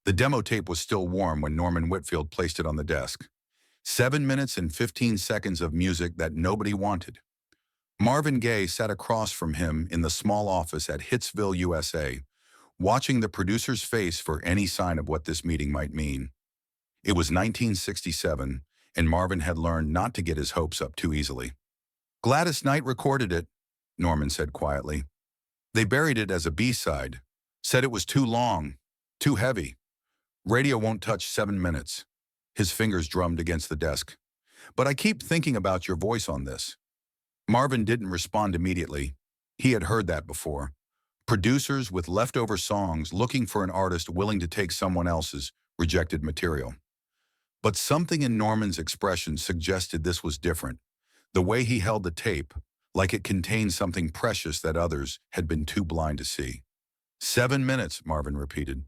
The demo tape was still warm when Norman Whitfield placed it on the desk. 7 minutes and 15 seconds of music that nobody wanted. Marvin Gaye sat across from him in the small office at Hitsville, USA, watching the producer's face for any sign of what this meeting might mean. It was 1967, and Marvin had learned not to get his hopes up too easily. Gladys Knight recorded it, Norman said quietly. They buried it as a B-side, said it was too long, too heavy. Radio won't touch 7 minutes. His fingers drummed against the desk. But I keep thinking about your voice on this. Marvin didn't respond immediately. He had heard that before. Producers with leftover songs looking for an artist willing to take someone else's rejected material. But something in Norman's expression suggested this was different. The way he held the tape, like it contained something precious that others had been too blind to see. 7 minutes, Marvin repeated.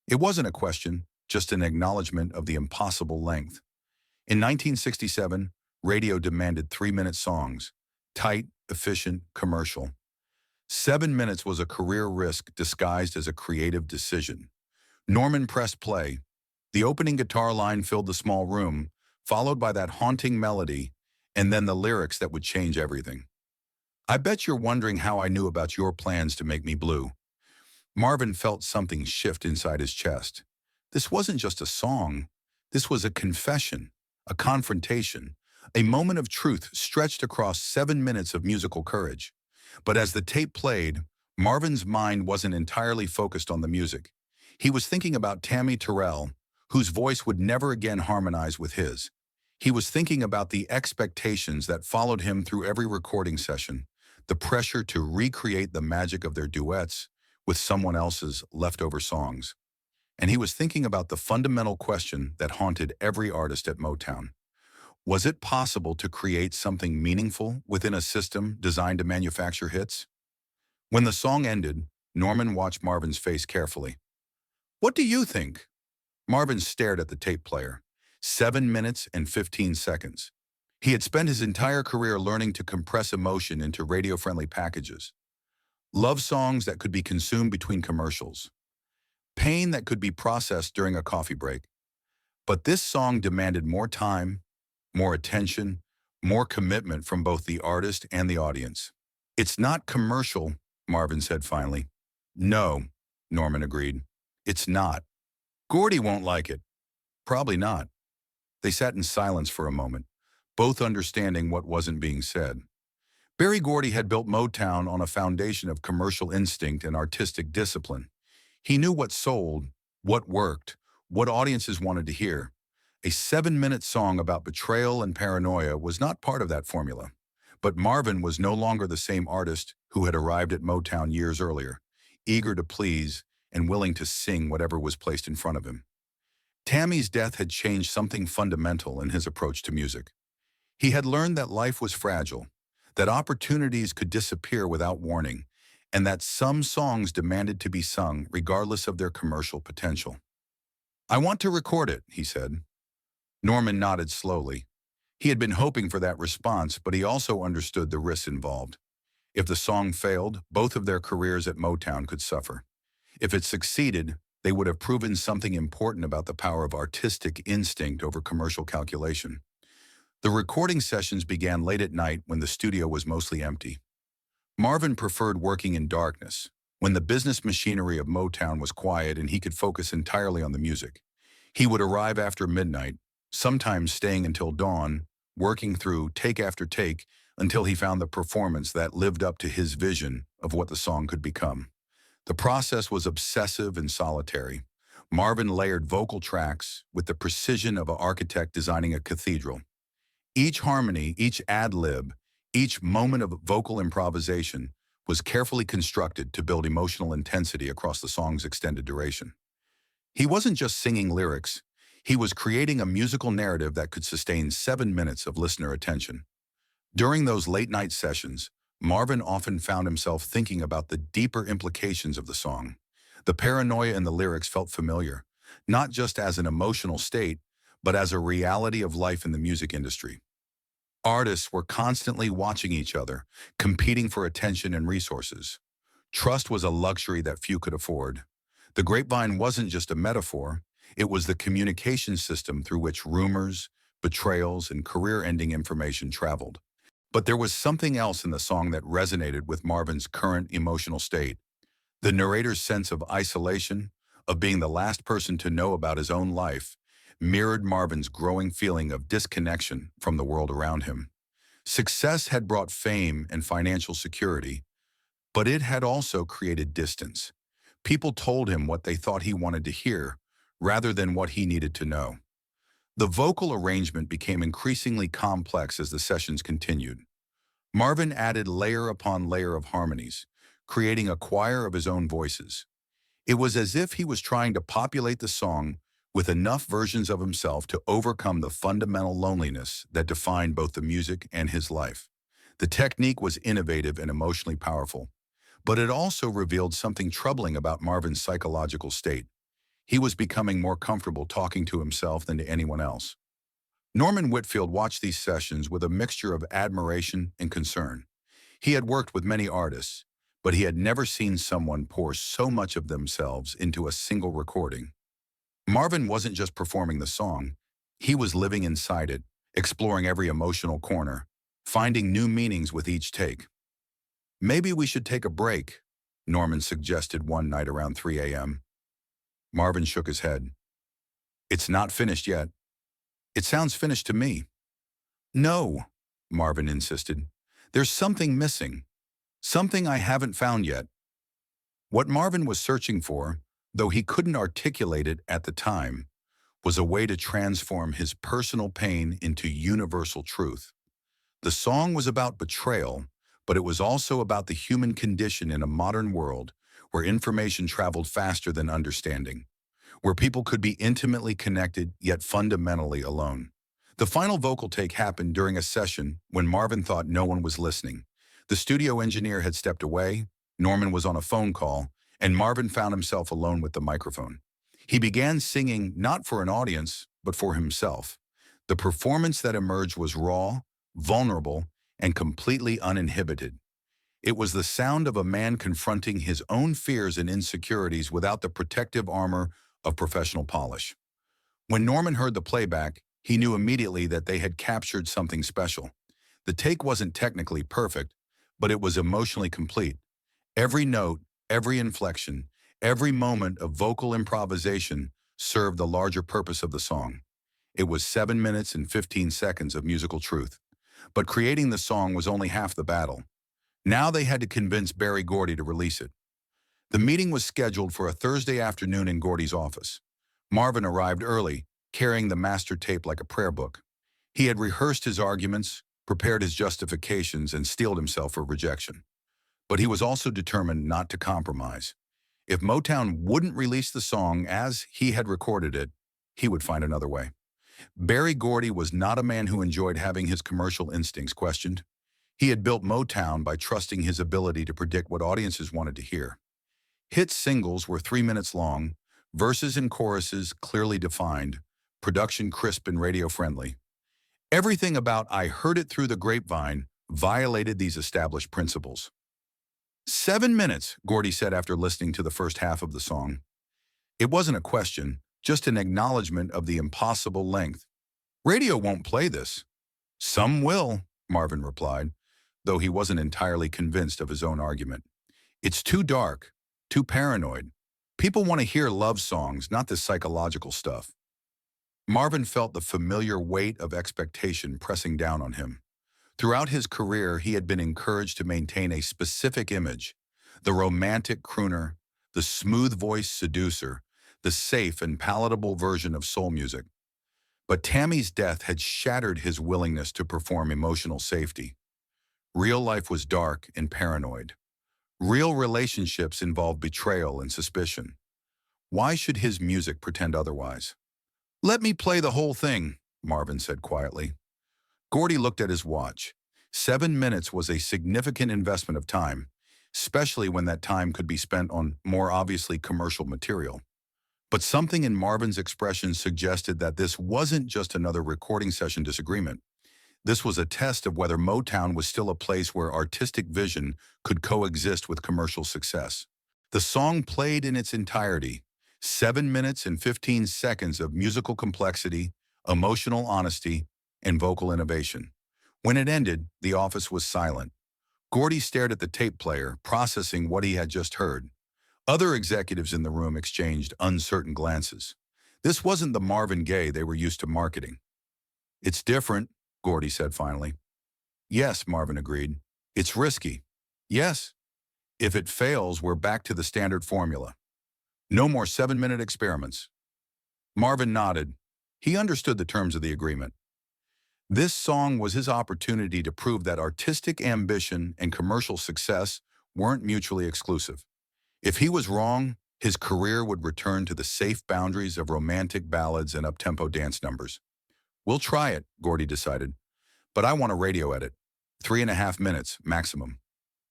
It wasn't a question, just an acknowledgement of the impossible length. In 1967, radio demanded 3-minute songs, tight, efficient, commercial. 7 minutes was a career risk disguised as a creative decision. Norman pressed play. The opening guitar line filled the small room, followed by that haunting melody, and then the lyrics that would change everything. I bet you're wondering how I knew about your plans to make me blue. Marvin felt something shift inside his chest. This wasn't just a song. This was a confession, a confrontation, a moment of truth stretched across 7 minutes of musical courage. But as the tape played, Marvin's mind wasn't entirely focused on the music. He was thinking about Tammy Terrell, whose voice would never again harmonize with his. He was thinking about the expectations that followed him through every recording session, the pressure to recreate the magic of their duets with someone else's leftover songs. And he was thinking about the fundamental question that haunted every artist at Motown. Was it possible to create something meaningful within a system designed to manufacture hits? When the song ended, Norman watched Marvin's face carefully. What do you think? Marvin stared at the tape player. 7 minutes and 15 seconds. He had spent his entire career learning to compress emotion into radio-friendly packages. Love songs that could be consumed between commercials. Pain that could be processed during a coffee break. But this song demanded more time, more attention, more commitment from both the artist and the audience. It's not commercial, Marvin said finally. No, Norman agreed. It's not. Gordy won't like it. Probably not. They sat in silence for a moment, both understanding what wasn't being said. Berry Gordy had built Motown on a foundation of commercial instinct and artistic discipline. He knew what sold, what worked, what audiences wanted to hear. A 7-minute song about betrayal and paranoia was not part of that formula. But Marvin was no longer the same artist who had arrived at Motown years earlier, eager to please and willing to sing whatever was placed in front of him. Tammy's death had changed something fundamental in his approach to music. He had learned that life was fragile, that opportunities could disappear without warning, and that some songs demanded to be sung regardless of their commercial potential. I want to record it, he said. Norman nodded slowly. He had been hoping for that response, but he also understood the risks involved. If the song failed, both of their careers at Motown could suffer. If it succeeded, they would have proven something important about the power of artistic instinct over commercial calculation. The recording sessions began late at night when the studio was mostly empty. Marvin preferred working in darkness, when the business machinery of Motown was quiet and he could focus entirely on the music. He would arrive after midnight, sometimes staying until dawn, working through take after take until he found the performance that lived up to his vision of what the song could become. The process was obsessive and solitary. Marvin layered vocal tracks with the precision of an architect designing a cathedral. Each harmony, each ad-lib, each moment of vocal improvisation was carefully constructed to build emotional intensity across the song's extended duration. He wasn't just singing lyrics, he was creating a musical narrative that could sustain 7 minutes of listener attention. During those late-night sessions, Marvin often found himself thinking about the deeper implications of the song. The paranoia in the lyrics felt familiar, not just as an emotional state, but as a reality of life in the music industry. Artists were constantly watching each other, competing for attention and resources. Trust was a luxury that few could afford. The grapevine wasn't just a metaphor, it was the communication system through which rumors, betrayals, and career-ending information traveled. But there was something else in the song that resonated with Marvin's current emotional state. The narrator's sense of isolation, of being the last person to know about his own life, mirrored Marvin's growing feeling of disconnection from the world around him. Success had brought fame and financial security, but it had also created distance. People told him what they thought he wanted to hear, rather than what he needed to know. The vocal arrangement became increasingly complex as the sessions continued. Marvin added layer upon layer of harmonies, creating a choir of his own voices. It was as if he was trying to populate the song with enough versions of himself to overcome the fundamental loneliness that defined both the music and his life. The technique was innovative and emotionally powerful, but it also revealed something troubling about Marvin's psychological state. He was becoming more comfortable talking to himself than to anyone else. Norman Whitfield watched these sessions with a mixture of admiration and concern. He had worked with many artists, but he had never seen someone pour so much of themselves into a single recording. Marvin wasn't just performing the song, he was living inside it, exploring every emotional corner, finding new meanings with each take. "Maybe we should take a break," Norman suggested one night around 3 a.m. Marvin shook his head. "It's not finished yet. It sounds finished to me." "No," Marvin insisted. "There's something missing. Something I haven't found yet." What Marvin was searching for, though he couldn't articulate it at the time, was a way to transform his personal pain into universal truth. The song was about betrayal, but it was also about the human condition in a modern world where information traveled faster than understanding, where people could be intimately connected yet fundamentally alone. The final vocal take happened during a session when Marvin thought no one was listening. The studio engineer had stepped away, Norman was on a phone call, and Marvin found himself alone with the microphone. He began singing not for an audience, but for himself. The performance that emerged was raw, vulnerable, and completely uninhibited. It was the sound of a man confronting his own fears and insecurities without the protective armor of professional polish. When Norman heard the playback, he knew immediately that they had captured something special. The take wasn't technically perfect, but it was emotionally complete. Every note, every inflection, every moment of vocal improvisation served the larger purpose of the song. It was 7 minutes and 15 seconds of musical truth. But creating the song was only half the battle. Now they had to convince Gordy to release it. The meeting was scheduled for a Thursday afternoon in Gordy's office. Marvin arrived early, carrying the master tape like a prayer book. He had rehearsed his arguments, prepared his justifications, and steeled himself for rejection. But he was also determined not to compromise. If Motown wouldn't release the song as he had recorded it, he would find another way. Gordy was not a man who enjoyed having his commercial instincts questioned. He had built Motown by trusting his ability to predict what audiences wanted to hear. Hit singles were 3 minutes long, verses and choruses clearly defined, production crisp and radio-friendly. Everything about "I Heard It Through the Grapevine" violated these established principles. 7 minutes, Gordy said after listening to the first half of the song. It wasn't a question, just an acknowledgement of the impossible length. "Radio won't play this." "Some will," Marvin replied, though he wasn't entirely convinced of his own argument. "It's too dark, too paranoid. People want to hear love songs, not this psychological stuff." Marvin felt the familiar weight of expectation pressing down on him. Throughout his career, he had been encouraged to maintain a specific image: the romantic crooner, the smooth-voiced seducer, the safe and palatable version of soul music. But Tammy's death had shattered his willingness to perform emotional safety. Real life was dark and paranoid. Real relationships involved betrayal and suspicion. Why should his music pretend otherwise? "Let me play the whole thing," Marvin said quietly. Gordy looked at his watch. 7 minutes was a significant investment of time, especially when that time could be spent on more obviously commercial material. But something in Marvin's expression suggested that this wasn't just another recording session disagreement. This was a test of whether Motown was still a place where artistic vision could coexist with commercial success. The song played in its entirety, 7 minutes and 15 seconds of musical complexity, emotional honesty, and vocal innovation. When it ended, the office was silent. Gordy stared at the tape player, processing what he had just heard. Other executives in the room exchanged uncertain glances. This wasn't the Marvin Gaye they were used to marketing. "It's different," Gordy said finally. "Yes," Marvin agreed. "It's risky." "Yes. If it fails, we're back to the standard formula. No more 7-minute experiments." Marvin nodded. He understood the terms of the agreement. This song was his opportunity to prove that artistic ambition and commercial success weren't mutually exclusive. If he was wrong, his career would return to the safe boundaries of romantic ballads and up-tempo dance numbers. "We'll try it," Gordy decided. "But I want a radio edit. 3.5 minutes, maximum."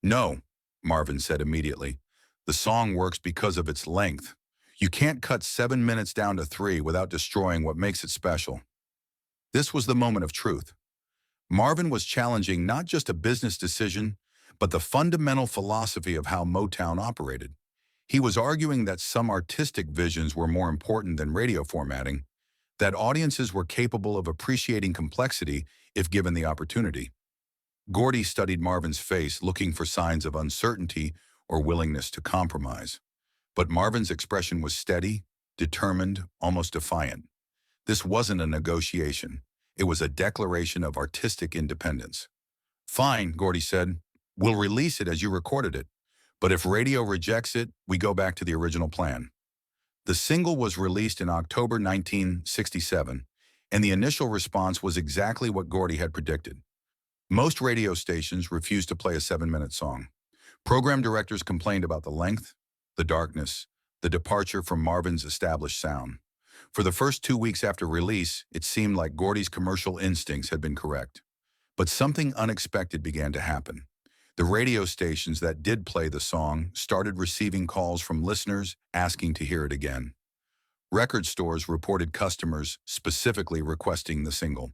"No," Marvin said immediately. "The song works because of its length. You can't cut 7 minutes down to 3 without destroying what makes it special." This was the moment of truth. Marvin was challenging not just a business decision, but the fundamental philosophy of how Motown operated. He was arguing that some artistic visions were more important than radio formatting, that audiences were capable of appreciating complexity if given the opportunity. Gordy studied Marvin's face, looking for signs of uncertainty or willingness to compromise. But Marvin's expression was steady, determined, almost defiant. This wasn't a negotiation. It was a declaration of artistic independence. "Fine," Gordy said. "We'll release it as you recorded it. But if radio rejects it, we go back to the original plan." The single was released in October 1967, and the initial response was exactly what Gordy had predicted. Most radio stations refused to play a 7-minute song. Program directors complained about the length, the darkness, the departure from Marvin's established sound. For the first 2 weeks after release, it seemed like Gordy's commercial instincts had been correct. But something unexpected began to happen. The radio stations that did play the song started receiving calls from listeners asking to hear it again. Record stores reported customers specifically requesting the single.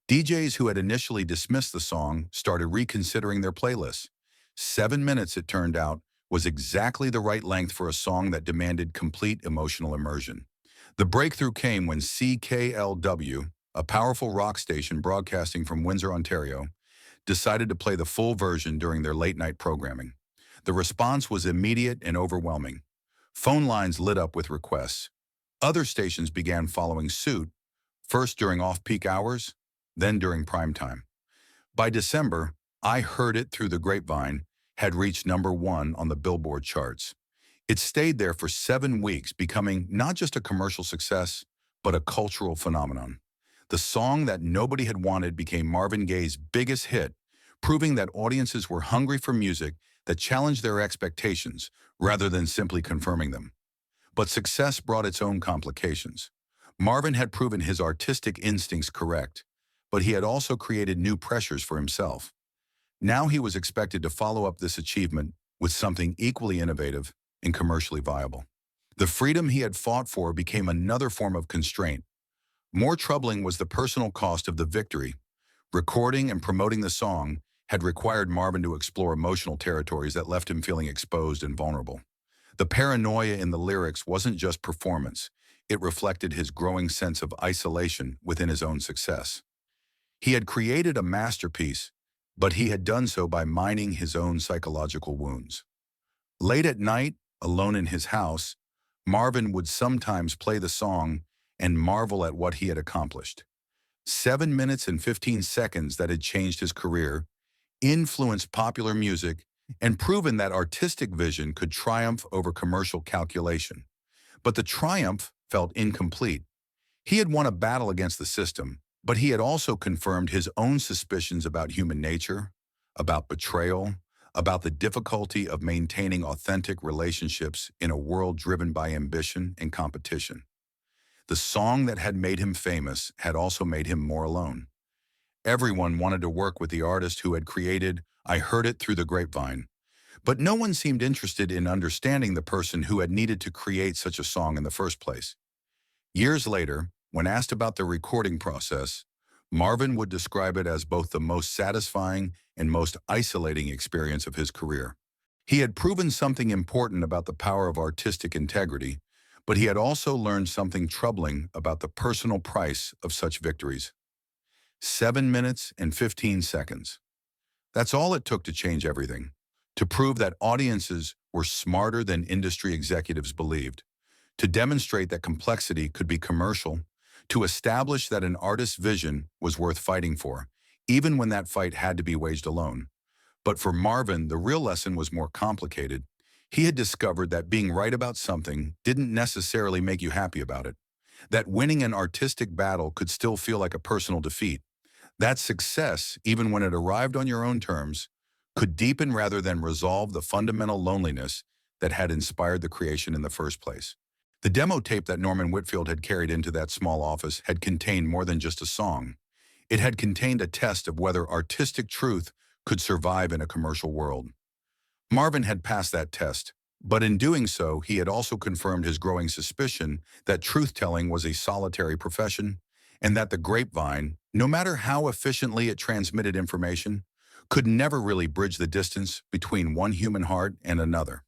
DJs who had initially dismissed the song started reconsidering their playlists. 7 minutes, it turned out, was exactly the right length for a song that demanded complete emotional immersion. The breakthrough came when CKLW, a powerful rock station broadcasting from Windsor, Ontario, decided to play the full version during their late-night programming. The response was immediate and overwhelming. Phone lines lit up with requests. Other stations began following suit, first during off-peak hours, then during prime time. By December, "I Heard It Through the Grapevine" had reached #1 on the Billboard charts. It stayed there for 7 weeks, becoming not just a commercial success, but a cultural phenomenon. The song that nobody had wanted became Marvin Gaye's biggest hit, proving that audiences were hungry for music that challenged their expectations rather than simply confirming them. But success brought its own complications. Marvin had proven his artistic instincts correct, but he had also created new pressures for himself. Now he was expected to follow up this achievement with something equally innovative and commercially viable. The freedom he had fought for became another form of constraint. More troubling was the personal cost of the victory. Recording and promoting the song had required Marvin to explore emotional territories that left him feeling exposed and vulnerable. The paranoia in the lyrics wasn't just performance. It reflected his growing sense of isolation within his own success. He had created a masterpiece, but he had done so by mining his own psychological wounds. Late at night, alone in his house, Marvin would sometimes play the song and marvel at what he had accomplished. 7 minutes and 15 seconds that had changed his career, influenced popular music, and proven that artistic vision could triumph over commercial calculation. But the triumph felt incomplete. He had won a battle against the system, but he had also confirmed his own suspicions about human nature, about betrayal, about the difficulty of maintaining authentic relationships in a world driven by ambition and competition. The song that had made him famous had also made him more alone. Everyone wanted to work with the artist who had created "I Heard It Through the Grapevine," but no one seemed interested in understanding the person who had needed to create such a song in the first place. Years later, when asked about the recording process, Marvin would describe it as both the most satisfying and most isolating experience of his career. He had proven something important about the power of artistic integrity, But he had also learned something troubling about the personal price of such victories. 7 minutes and 15 seconds. That's all it took to change everything, to prove that audiences were smarter than industry executives believed, to demonstrate that complexity could be commercial, to establish that an artist's vision was worth fighting for, even when that fight had to be waged alone. But for Marvin, the real lesson was more complicated. He had discovered that being right about something didn't necessarily make you happy about it, that winning an artistic battle could still feel like a personal defeat, that success, even when it arrived on your own terms, could deepen rather than resolve the fundamental loneliness that had inspired the creation in the first place. The demo tape that Norman Whitfield had carried into that small office had contained more than just a song. It had contained a test of whether artistic truth could survive in a commercial world. Marvin had passed that test, but in doing so, he had also confirmed his growing suspicion that truth-telling was a solitary profession, and that the grapevine, no matter how efficiently it transmitted information, could never really bridge the distance between one human heart and another.